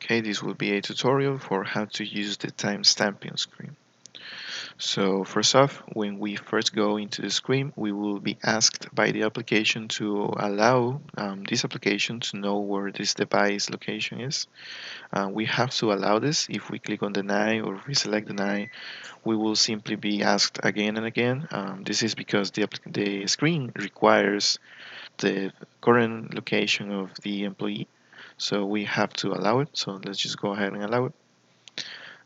Okay, this will be a tutorial for how to use the timestamping screen. So first off, when we first go into the screen, we will be asked by the application to allow this application to know where this device location is. We have to allow this. If we click on deny or we select deny, we will simply be asked again and again. This is because the screen requires the current location of the employee. So we have to allow it. So let's just go ahead and allow it.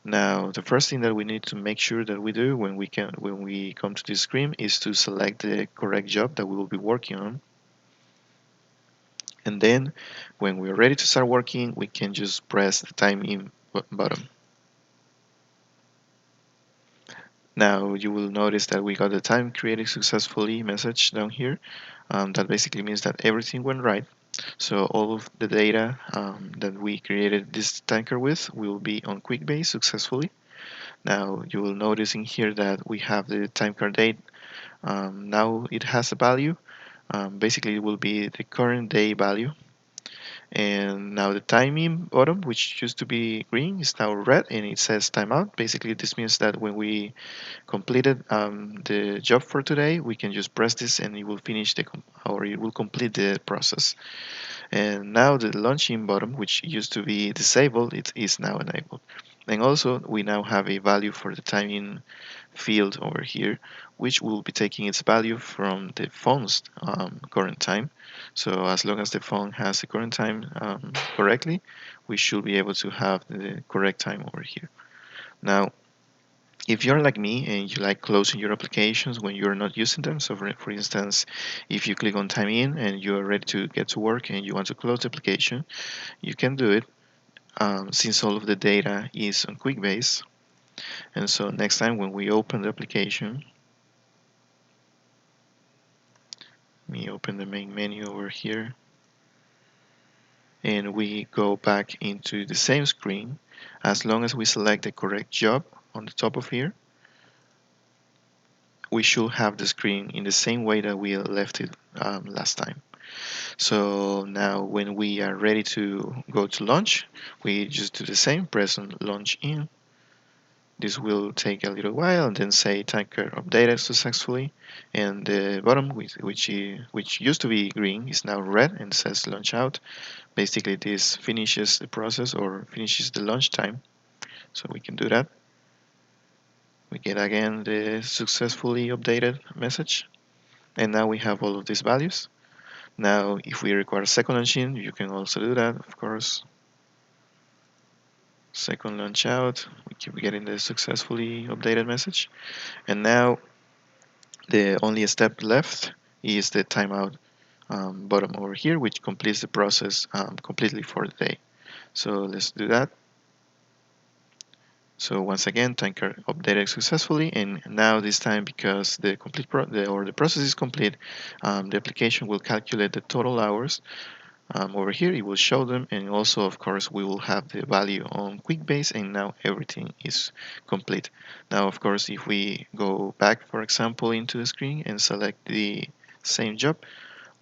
Now, the first thing that we need to make sure that we do when we come to this screen is to select the correct job that we will be working on. And then when we're ready to start working, we can just press the time in button. Now you will notice that we got the time created successfully message down here. That basically means that everything went right. So all of the data that we created this tanker with will be on QuickBase successfully. Now you will notice in here that we have the time card date. Now it has a value. Basically, it will be the current day value. And now the timing bottom, which used to be green, is now red and it says timeout. Basically, this means that when we completed the job for today, we can just press this and it will finish or it will complete the process. And now the launching button, which used to be disabled, it is now enabled. And also, we now have a value for the timing field over here, which will be taking its value from the phone's current time. So as long as the phone has the current time correctly, we should be able to have the correct time over here. Now, if you're like me and you like closing your applications when you're not using them, so for instance, if you click on time in and you're ready to get to work and you want to close the application, you can do it since all of the data is on QuickBase. And so next time when we open the application, we open the main menu over here and we go back into the same screen. As long as we select the correct job on the top of here, we should have the screen in the same way that we left it last time. So now when we are ready to go to launch, we just do the same, press on launch in. This will take a little while and then say tanker updated successfully. And the bottom, which used to be green, is now red and says launch out. Basically, this finishes the process or finishes the launch time. So we can do that. We get again the successfully updated message. And now we have all of these values. Now, if we require a second launch in, you can also do that, of course. Second launch out, we keep getting the successfully updated message. And now the only step left is the timeout button over here, which completes the process completely for the day. So let's do that. So once again, tanker updated successfully, and now this time because the process is complete, the application will calculate the total hours. Over here, it will show them, and also, of course, we will have the value on QuickBase, and now everything is complete. Now, of course, if we go back, for example, into the screen and select the same job,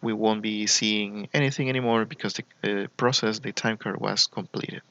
we won't be seeing anything anymore because the process, the time card was completed.